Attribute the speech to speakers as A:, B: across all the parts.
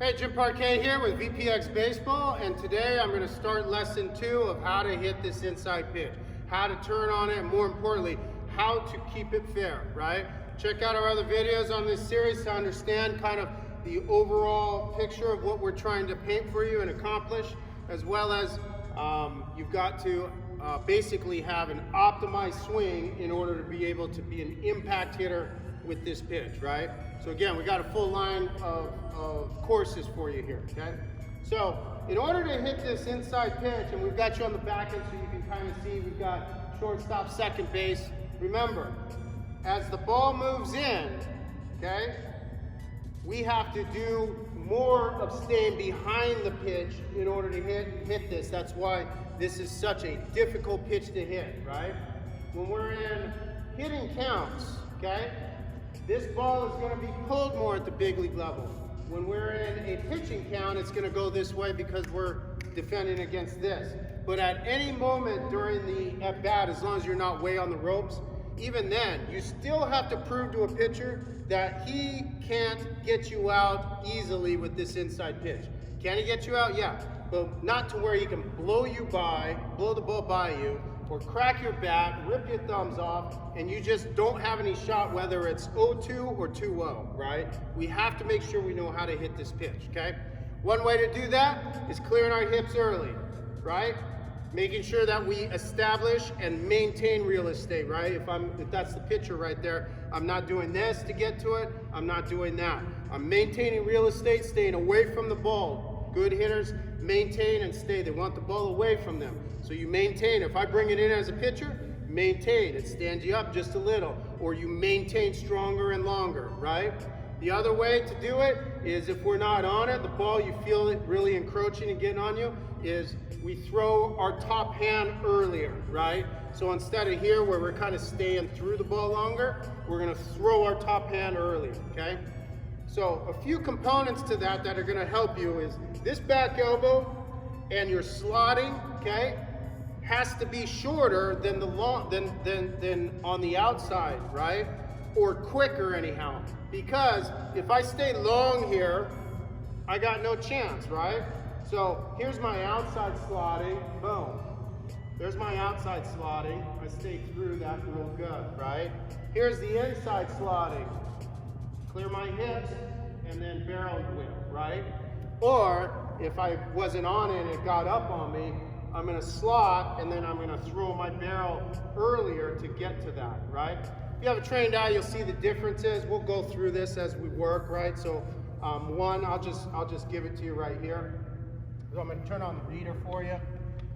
A: Hey, Jim Parquet here with VPX Baseball, and today I'm going to start lesson 2 of how to hit this inside pitch, how to turn on it, and more importantly, how to keep it fair, right? Check out our other videos on this series to understand kind of the overall picture of what we're trying to paint for you and accomplish, as well as you've got to basically have an optimized swing in order to be able to be an impact hitter with this pitch, right? So again, we got a full line of courses for you here, okay? So in order to hit this inside pitch, and we've got you on the back end so you can kind of see we've got shortstop, second base. Remember, as the ball moves in, okay, we have to do more of staying behind the pitch in order to hit this. That's why this is such a difficult pitch to hit, right? When we're in hitting counts, okay, this ball is going to be pulled more at the big league level. When we're in a pitching count, it's going to go this way because we're defending against this. But at any moment during the at-bat, as long as you're not way on the ropes, even then, you still have to prove to a pitcher that he can't get you out easily with this inside pitch. Can he get you out? Yeah, but not to where he can blow the ball by you, or crack your bat, rip your thumbs off, and you just don't have any shot, whether it's 0-2 or 2-0, right? We have to make sure we know how to hit this pitch, okay? One way to do that is clearing our hips early, right? Making sure that we establish and maintain real estate, right? If that's the pitcher right there, I'm not doing this to get to it, I'm not doing that. I'm maintaining real estate, staying away from the ball. Good hitters maintain and stay. They want the ball away from them. So you maintain. If I bring it in as a pitcher, maintain. It stands you up just a little. Or you maintain stronger and longer, right? The other way to do it is if we're not on it, the ball, you feel it really encroaching and getting on you, is we throw our top hand earlier, right? So instead of here where we're kind of staying through the ball longer, we're going to throw our top hand early, okay? So a few components to that are going to help you is this back elbow and your slotting, okay, has to be shorter than than on the outside, right? Or quicker anyhow. Because if I stay long here, I got no chance, right? So here's my outside slotting, boom. There's my outside slotting. I stay through that real good, right? Here's the inside slotting. Clear my hips and then barrel whip, right? Or if I wasn't on it and it got up on me, I'm going to slot and then I'm going to throw my barrel earlier to get to that, right? If you have a trained eye, you'll see the differences. We'll go through this as we work, right? So one, I'll just give it to you right here. So I'm going to turn on the reader for you.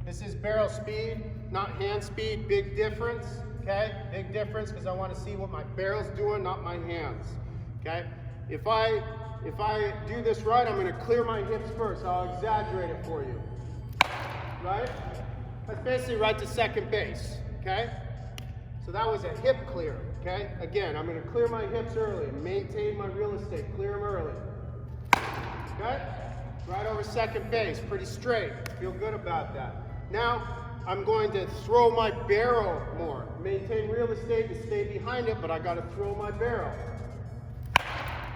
A: This is barrel speed, not hand speed. Big difference, okay? Big difference because I want to see what my barrel's doing, not my hands, okay? If I do this right, I'm going to clear my hips first. I'll exaggerate it for you, right? That's basically right to second base, okay? So that was a hip clear, okay? Again, I'm going to clear my hips early, maintain my real estate, clear them early, okay? Right over second base, pretty straight. Feel good about that. Now, I'm going to throw my barrel more. Maintain real estate and stay behind it, but I got to throw my barrel.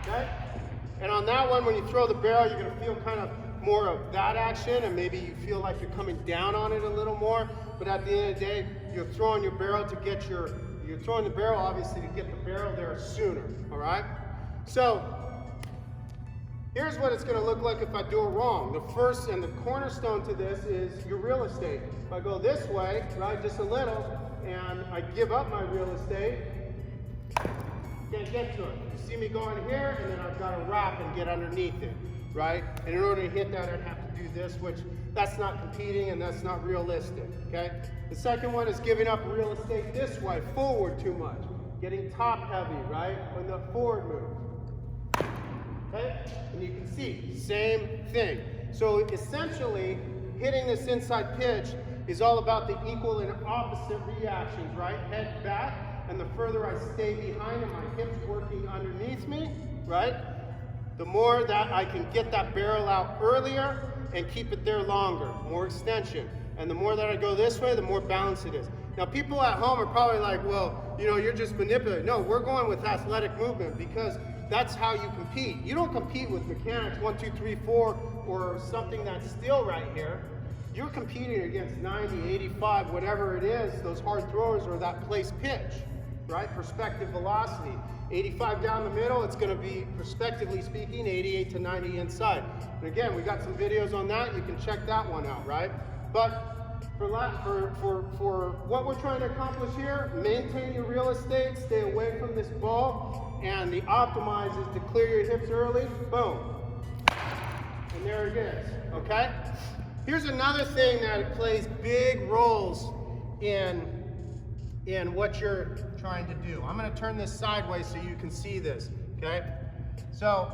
A: Okay? And on that one, when you throw the barrel, you're going to feel kind of more of that action, and maybe you feel like you're coming down on it a little more. But at the end of the day, you're throwing your barrel to get you're throwing the barrel obviously to get the barrel there sooner. All right? So here's what it's going to look like if I do it wrong. The first and the cornerstone to this is your real estate. If I go this way, right, just a little, and I give up my real estate, can't get to it. You see me going here, and then I've got to wrap and get underneath it, right? And in order to hit that, I'd have to do this, which that's not competing and that's not realistic, okay? The second one is giving up real estate this way, forward too much, getting top heavy, right, on the forward move. Okay? And you can see, same thing. So essentially, hitting this inside pitch is all about the equal and opposite reactions, right? Head back, and the further I stay behind and my hips working underneath me, right? The more that I can get that barrel out earlier and keep it there longer, more extension. And the more that I go this way, the more balance it is. Now, people at home are probably like, well, you know, you're just manipulating. No, we're going with athletic movement because That's how you compete. You don't compete with mechanics 1, 2, 3, 4 or something that's still right here. You're competing against 90, 85, whatever it is, those hard throwers or that place pitch, right? Perspective velocity. 85 down the middle, it's going to be, prospectively speaking, 88 to 90 inside. And again, we got some videos on that. You can check that one out, right? But for what we're trying to accomplish here, maintain your real estate, stay away from this ball, and the optimize is to clear your hips early, boom. And there it is, okay? Here's another thing that plays big roles in what you're trying to do. I'm going to turn this sideways so you can see this, okay? So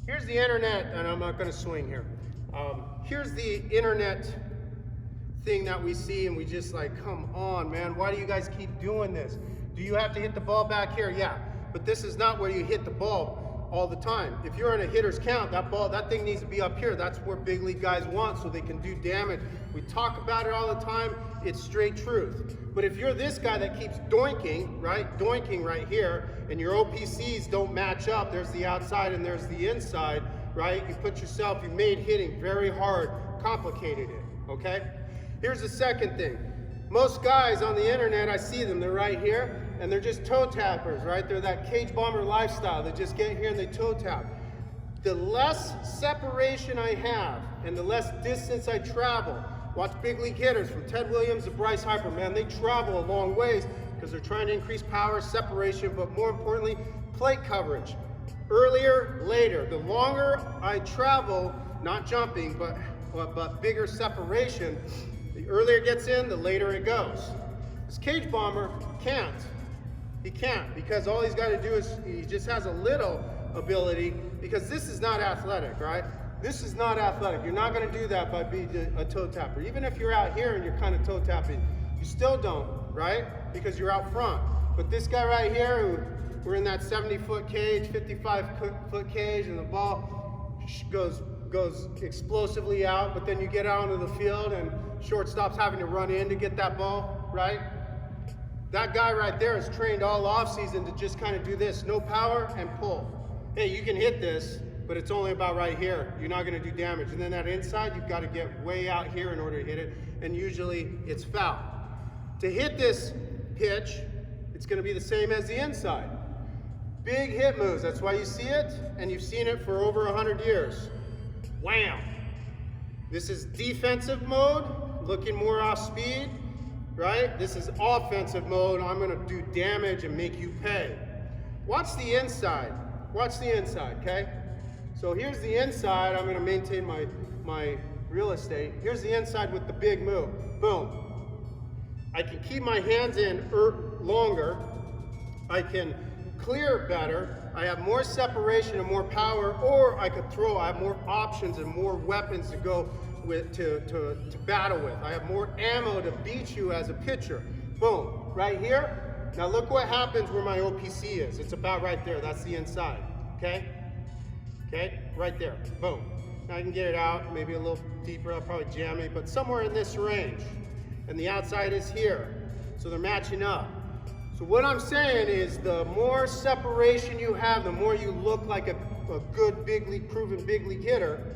A: here's the internet, and I'm not going to swing here. Here's the internet thing that we see, and we just like, come on, man, why do you guys keep doing this? Do you have to hit the ball back here? Yeah, but this is not where you hit the ball all the time. If you're in a hitter's count, that thing needs to be up here. That's where big league guys want, so they can do damage. We talk about it all the time. It's straight truth. But if you're this guy that keeps doinking, right? Doinking right here, and your OPCs don't match up, there's the outside and there's the inside, right? You made hitting very hard, complicated it, okay? Here's the second thing. Most guys on the internet, I see them, they're right here, and they're just toe tappers, right? They're that cage bomber lifestyle. They just get here and they toe tap. The less separation I have and the less distance I travel, watch big league hitters from Ted Williams to Bryce Harper, man, they travel a long ways because they're trying to increase power, separation, but more importantly, plate coverage. Earlier, later. The longer I travel, not jumping, but bigger separation, the earlier it gets in, the later it goes. This cage bomber can't. He can't, because all he's got to do is, he just has a little ability, because this is not athletic, right? This is not athletic. You're not going to do that by being a toe tapper. Even if you're out here and you're kind of toe tapping, you still don't, right? Because you're out front. But this guy right here, we're in that 70-foot cage, 55-foot cage, and the ball goes explosively out, but then you get out onto the field and shortstop's having to run in to get that ball, right? That guy right there is trained all offseason to just kind of do this, no power and pull. Hey, you can hit this, but it's only about right here. You're not going to do damage. And then that inside, you've got to get way out here in order to hit it, and usually it's foul. To hit this pitch, it's going to be the same as the inside. Big hit moves, that's why you see it, and you've seen it for over 100 years. Wham! This is defensive mode, looking more off speed, right? This is offensive mode. I'm going to do damage and make you pay. Watch the inside. Watch the inside, okay? So here's the inside. I'm going to maintain my real estate. Here's the inside with the big move. Boom. I can keep my hands in longer. I can clear better. I have more separation and more power, or I could throw. I have more options and more weapons to go with to battle with. I have more ammo to beat you as a pitcher. Boom, right here. Now look what happens where my OPC is. It's about right there. That's the inside, okay? Okay, right there, boom. Now I can get it out, maybe a little deeper. I'll probably jam it, but somewhere in this range. And the outside is here. So they're matching up. So what I'm saying is the more separation you have, the more you look like a good big league, proven big league hitter,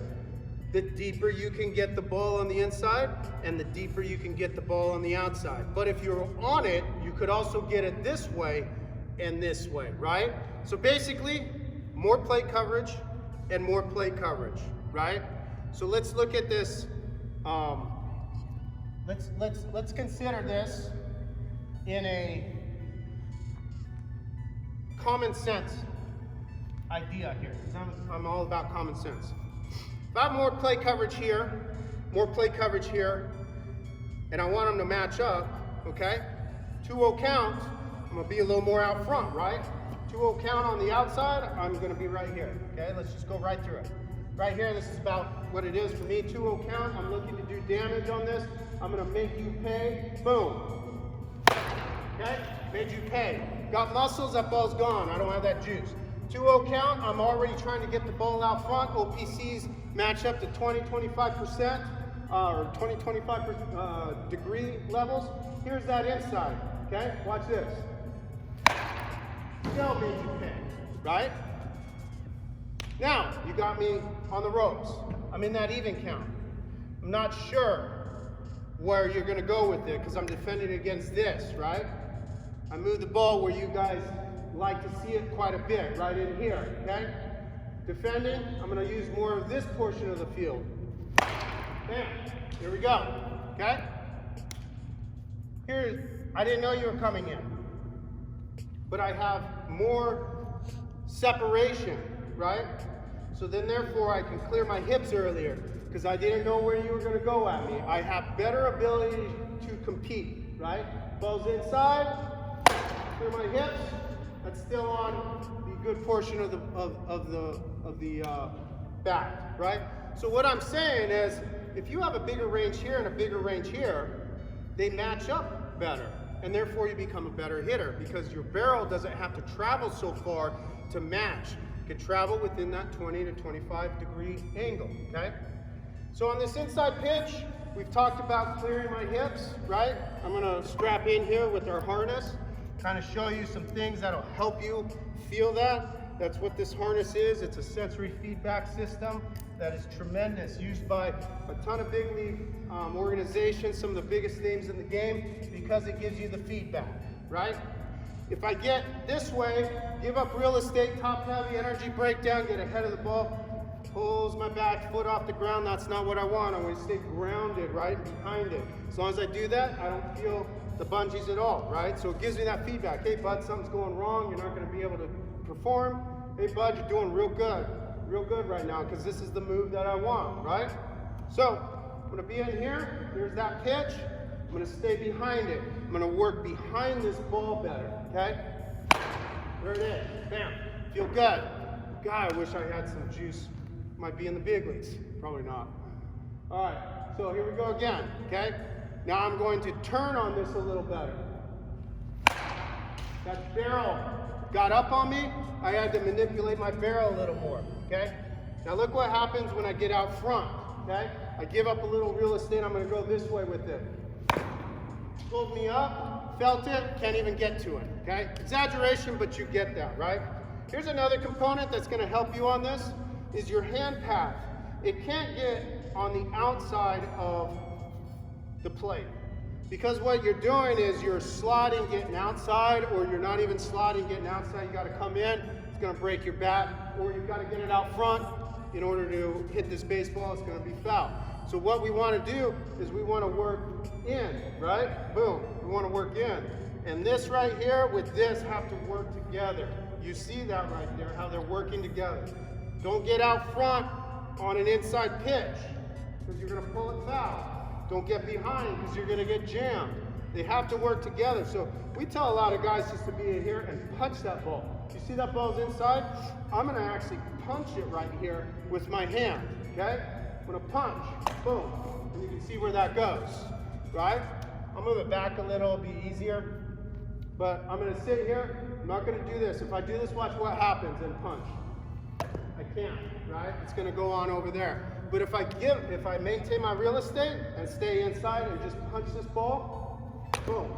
A: the deeper you can get the ball on the inside and the deeper you can get the ball on the outside. But if you're on it, you could also get it this way and this way, right? So basically, more plate coverage and more plate coverage, right? So let's look at this. Let's consider this in a common sense idea here, because I'm all about common sense. If I have more plate coverage here, and I want them to match up, okay? 2-0 count, I'm gonna be a little more out front, right? 2-0 count on the outside, I'm gonna be right here, okay? Let's just go right through it. Right here, this is about what it is for me. 2-0 count, I'm looking to do damage on this. I'm gonna make you pay, boom. Okay, made you pay. Got muscles, that ball's gone. I don't have that juice. 2-0 count, I'm already trying to get the ball out front. OPCs match up to 20-25%, or 20-25 degree levels. Here's that inside, okay? Watch this. still made you pay, right? Now, you got me on the ropes. I'm in that even count. I'm not sure where you're gonna go with it because I'm defending against this, right? I move the ball where you guys like to see it quite a bit, right in here, okay? Defending, I'm gonna use more of this portion of the field. Bam, here we go, okay? I didn't know you were coming in, but I have more separation, right? So then therefore I can clear my hips earlier because I didn't know where you were gonna go at me. I have better ability to compete, right? Ball's inside, clear my hips. That's still on the good portion of the back, right? So what I'm saying is, if you have a bigger range here and a bigger range here, they match up better, and therefore you become a better hitter because your barrel doesn't have to travel so far to match. It can travel within that 20 to 25 degree angle, okay? So on this inside pitch, we've talked about clearing my hips, right? I'm gonna strap in here with our harness, kind of show you some things that'll help you feel that. That's what this harness is. It's a sensory feedback system that is tremendous, used by a ton of big league organizations, some of the biggest names in the game, because it gives you the feedback, right? If I get this way, give up real estate, top heavy, energy breakdown, get ahead of the ball, pulls my back foot off the ground, that's not what I want. I want to stay grounded, right, behind it. As long as I do that, I don't feel the bungees at all, right? So it gives me that feedback. Hey, bud, something's going wrong. You're not going to be able to perform. Hey, bud, you're doing real good right now because this is the move that I want, right? So I'm going to be in here. Here's that pitch. I'm going to stay behind it. I'm going to work behind this ball better, okay? There it is. Bam. Feel good. God, I wish I had some juice. Might be in the big leagues. Probably not. All right, so here we go again, okay? Now I'm going to turn on this a little better. That barrel got up on me. I had to manipulate my barrel a little more, okay? Now look what happens when I get out front, okay? I give up a little real estate. I'm going to go this way with it. Pulled me up, felt it, can't even get to it, okay? Exaggeration, but you get that, right? Here's another component that's going to help you on this, is your hand path. It can't get on the outside of the plate. Because what you're doing is you're slotting, getting outside, or you're not even slotting, getting outside. You got to come in, it's going to break your bat, or you've got to get it out front in order to hit this baseball. It's going to be foul. So what we want to do is we want to work in, right? Boom. We want to work in. And this right here with this have to work together. You see that right there, how they're working together. Don't get out front on an inside pitch because you're going to pull it foul. Don't get behind because you're going to get jammed. They have to work together. So we tell a lot of guys just to be in here and punch that ball. You see that ball's inside? I'm going to actually punch it right here with my hand, okay? I'm going to punch, boom, and you can see where that goes, right? I'll move it back a little, it'll be easier. But I'm going to sit here. I'm not going to do this. If I do this, watch what happens and punch. I can't, right? It's going to go on over there. But if I maintain my real estate and stay inside and just punch this ball, boom,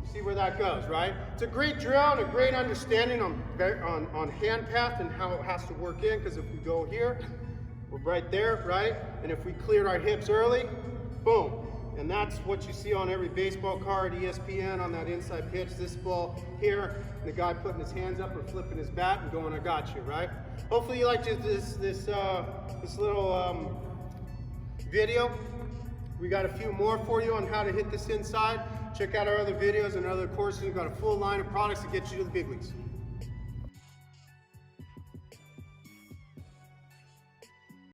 A: you see where that goes, right? It's a great drill and a great understanding on hand path and how it has to work in, because if we go here, we're right there, right? And if we cleared our hips early, boom. And that's what you see on every baseball card, ESPN, on that inside pitch, this ball here, and the guy putting his hands up or flipping his bat and going, I got you, right? Hopefully you liked this little video. We got a few more for you on how to hit this inside. Check out our other videos and other courses. We've got a full line of products to get you to the big leagues.